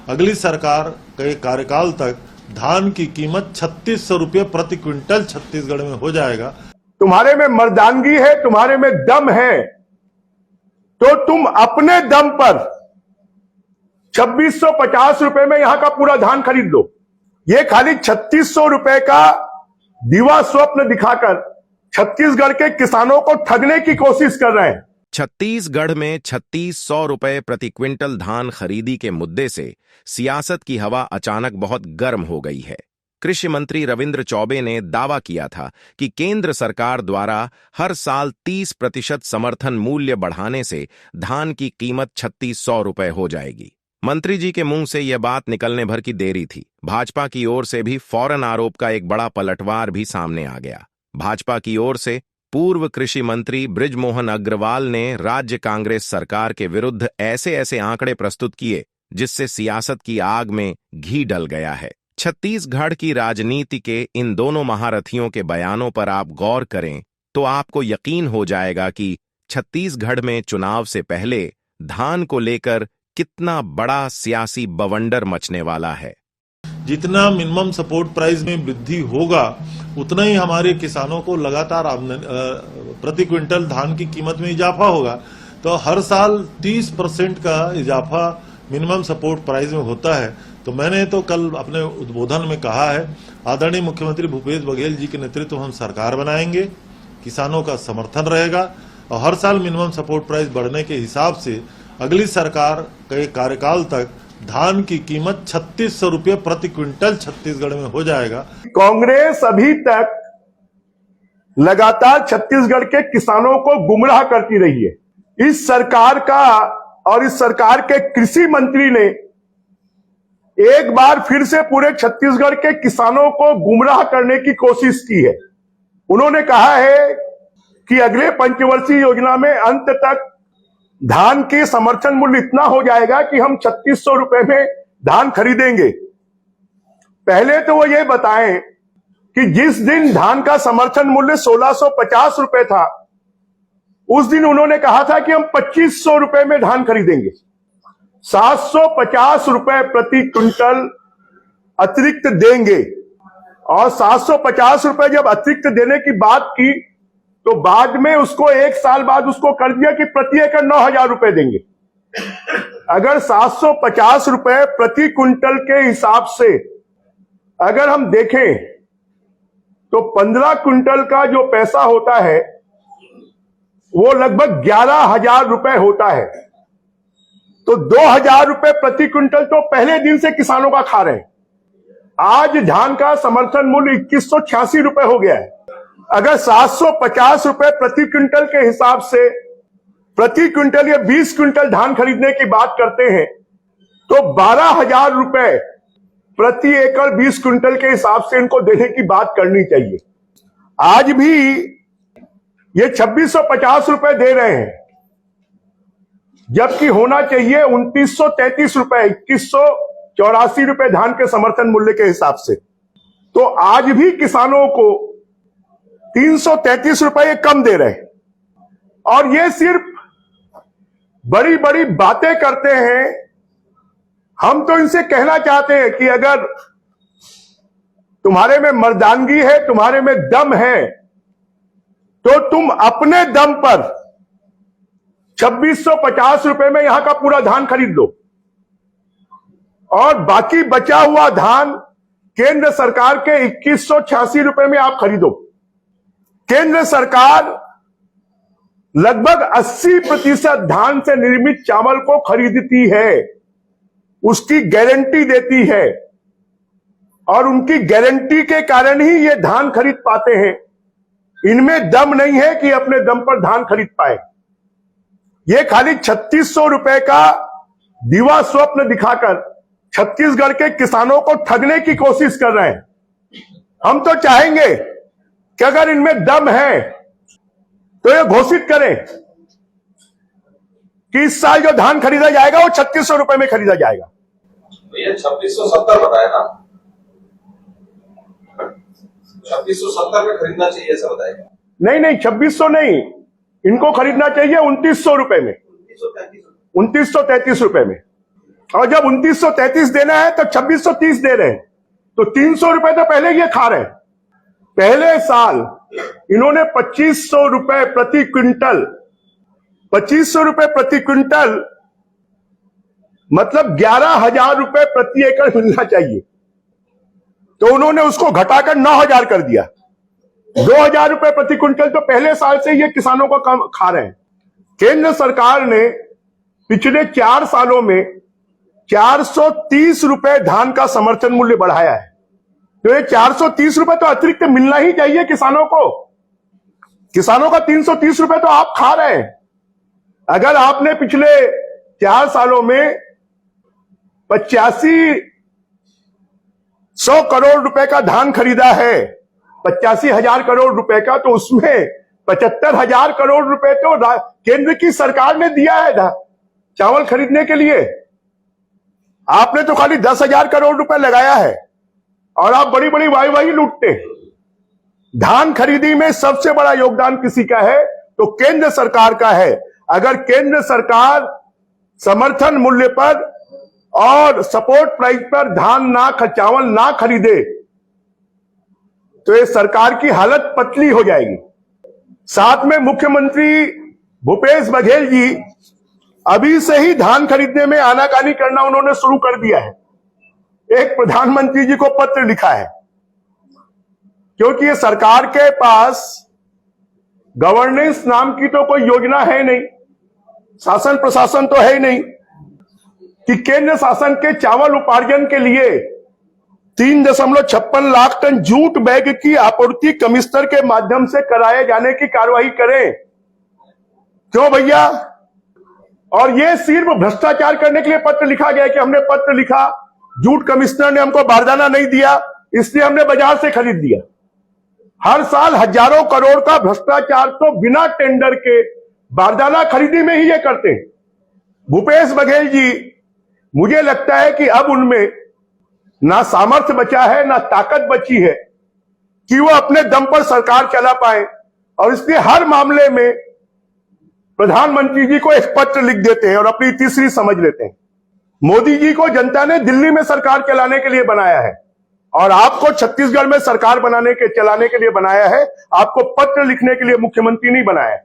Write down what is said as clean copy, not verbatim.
अगली सरकार के कार्यकाल तक धान की कीमत 3600 रुपये प्रति क्विंटल छत्तीसगढ़ में हो जाएगा। तुम्हारे में मर्दानगी है, तुम्हारे में दम है, तो तुम अपने दम पर 2650 रुपए में यहां का पूरा धान खरीद लो। ये खाली 3600 रुपए का दिवा स्वप्न दिखाकर छत्तीसगढ़ के किसानों को ठगने की कोशिश कर रहे हैं। छत्तीसगढ़ में 3600 रुपए प्रति क्विंटल धान खरीदी के मुद्दे से सियासत की हवा अचानक बहुत गर्म हो गई है। कृषि मंत्री रविंद्र चौबे ने दावा किया था कि केंद्र सरकार द्वारा हर साल 30% समर्थन मूल्य बढ़ाने से धान की कीमत 3600 रुपए हो जाएगी। मंत्री जी के मुंह से यह बात निकलने भर की देरी थी। भाजपा की ओर से भी फौरन आरोप का एक बड़ा पलटवार भी सामने आ गया। भाजपा की ओर से पूर्व कृषि मंत्री बृजमोहन अग्रवाल ने राज्य कांग्रेस सरकार के विरुद्ध ऐसे ऐसे आंकड़े प्रस्तुत किए जिससे सियासत की आग में घी डल गया है। छत्तीसगढ़ की राजनीति के इन दोनों महारथियों के बयानों पर आप गौर करें तो आपको यकीन हो जाएगा कि छत्तीसगढ़ में चुनाव से पहले धान को लेकर कितना बड़ा सियासी बवंडर मचने वाला है। जितना मिनिमम सपोर्ट प्राइस में वृद्धि होगा उतना ही हमारे किसानों को लगातार प्रति क्विंटल धान की कीमत में इजाफा होगा। तो हर साल 30% का इजाफा मिनिमम सपोर्ट प्राइस में होता है। तो मैंने तो कल अपने उद्बोधन में कहा है, आदरणीय मुख्यमंत्री भूपेश बघेल जी के नेतृत्व में हम सरकार बनाएंगे, किसानों का समर्थन रहेगा और हर साल मिनिमम सपोर्ट प्राइस बढ़ने के हिसाब से अगली सरकार के कार्यकाल तक धान की कीमत 3600 रुपये प्रति क्विंटल छत्तीसगढ़ में हो जाएगा। कांग्रेस अभी तक लगातार छत्तीसगढ़ के किसानों को गुमराह करती रही है। इस सरकार का और इस सरकार के कृषि मंत्री ने एक बार फिर से पूरे छत्तीसगढ़ के किसानों को गुमराह करने की कोशिश की है। उन्होंने कहा है कि अगले पंचवर्षीय योजना में अंत तक धान के समर्थन मूल्य इतना हो जाएगा कि हम 3600 रुपए में धान खरीदेंगे। पहले तो वो ये बताएं कि जिस दिन धान का समर्थन मूल्य 1650 रुपए था, उस दिन उन्होंने कहा था कि हम 2500 रुपए में धान खरीदेंगे। 750 रुपए प्रति क्विंटल अतिरिक्त देंगे और 750 रुपए जब अतिरिक्त देने की बात की तो बाद में उसको एक साल बाद उसको कर दिया कि प्रति एकड़ 9000 रुपए देंगे। अगर 750 रुपए प्रति क्विंटल के हिसाब से अगर हम देखें तो 15 क्विंटल का जो पैसा होता है वो लगभग 11,000 रुपए होता है। तो 2,000 रुपए प्रति क्विंटल तो पहले दिन से किसानों का खा रहे हैं। आज धान का समर्थन मूल्य 2186 रुपए हो गया है। अगर 750 रुपए प्रति क्विंटल के हिसाब से प्रति क्विंटल या 20 क्विंटल धान खरीदने की बात करते हैं तो 12,000 रुपए प्रति एकड़ 20 क्विंटल के हिसाब से इनको देने की बात करनी चाहिए। आज भी ये 2650 रुपए दे रहे हैं, जबकि होना चाहिए 2933 रुपए, 2184 रुपए धान के समर्थन मूल्य के हिसाब से। तो आज भी किसानों को 333 रुपए कम दे रहे हैं और ये सिर्फ बड़ी बड़ी बातें करते हैं। हम तो इनसे कहना चाहते हैं कि अगर तुम्हारे में मर्दानगी है, तुम्हारे में दम है, तो तुम अपने दम पर 2650 रुपए में यहां का पूरा धान खरीद लो और बाकी बचा हुआ धान केंद्र सरकार के 2186 रुपए में आप खरीदो। केंद्र सरकार लगभग 80% धान से निर्मित चावल को खरीदती है, उसकी गारंटी देती है और उनकी गारंटी के कारण ही ये धान खरीद पाते हैं। इनमें दम नहीं है कि अपने दम पर धान खरीद पाए। ये खाली 3600 रुपए का दिवा स्वप्न दिखाकर छत्तीसगढ़ के किसानों को ठगने की कोशिश कर रहे हैं। हम तो चाहेंगे कि अगर इनमें दम है तो ये घोषित करें कि इस साल जो धान खरीदा जाएगा वो 3600 रुपए में खरीदा जाएगा। ये 2670 बताया ना, 2670 में खरीदना चाहिए ऐसा बताएगा। नहीं 2600 नहीं, इनको खरीदना चाहिए 2900 रुपए में, 2933 रुपए में। और जब 2933 देना है तो 2630 दे रहे हैं। तो 300 रुपए तो पहले ये खा रहे हैं। पहले साल इन्होंने 2500 रुपए प्रति क्विंटल, 2500 रुपए प्रति क्विंटल मतलब 11,000 रुपए प्रति एकड़ मिलना चाहिए, तो उन्होंने उसको घटाकर 9,000 कर दिया। 2,000 रुपए प्रति क्विंटल तो पहले साल से ये किसानों को कम खा रहे हैं। केंद्र सरकार ने पिछले 4 सालों में 430 रुपए धान का समर्थन मूल्य बढ़ाया है। तो ये 430 रुपए तो अतिरिक्त मिलना ही चाहिए किसानों को। किसानों का 330 रुपए तो आप खा रहे हैं। अगर आपने पिछले 4 सालों में 8500 करोड़ रुपए का धान खरीदा है, 85,000 करोड़ रुपए का, तो उसमें 75,000 करोड़ रुपए तो केंद्र की सरकार ने दिया है चावल खरीदने के लिए। आपने तो खाली 10,000 करोड़ रुपए लगाया है और आप बड़ी बड़ी वाही लूटते हैं। धान खरीदी में सबसे बड़ा योगदान किसी का है तो केंद्र सरकार का है। अगर केंद्र सरकार समर्थन मूल्य पर और सपोर्ट प्राइस पर चावल ना खरीदे तो ये सरकार की हालत पतली हो जाएगी। साथ में मुख्यमंत्री भूपेश बघेल जी अभी से ही धान खरीदने में आनाकानी करना उन्होंने शुरू कर दिया है। एक प्रधानमंत्री जी को पत्र लिखा है, क्योंकि ये सरकार के पास गवर्नेंस नाम की तो कोई योजना है नहीं, शासन प्रशासन तो है ही नहीं कि केंद्र शासन के चावल उपार्जन के लिए 3.56 लाख टन जूट बैग की आपूर्ति कमिश्नर के माध्यम से कराए जाने की कार्रवाई करें। क्यों भैया? और ये सिर्फ भ्रष्टाचार करने के लिए पत्र लिखा गया कि हमने पत्र लिखा, जूट कमिश्नर ने हमको बारदाना नहीं दिया, इसलिए हमने बाजार से खरीद लिया। हर साल हजारों करोड़ का भ्रष्टाचार तो बिना टेंडर के बारदाना खरीदी में ही ये करते हैं। भूपेश बघेल जी, मुझे लगता है कि अब उनमें ना सामर्थ्य बचा है ना ताकत बची है कि वो अपने दम पर सरकार चला पाए, और इसलिए हर मामले में प्रधानमंत्री जी को एक पत्र लिख देते हैं और अपनी तीसरी समझ लेते हैं। मोदी जी को जनता ने दिल्ली में सरकार चलाने के लिए बनाया है और आपको छत्तीसगढ़ में सरकार चलाने के लिए बनाया है। आपको पत्र लिखने के लिए मुख्यमंत्री नहीं बनाया है।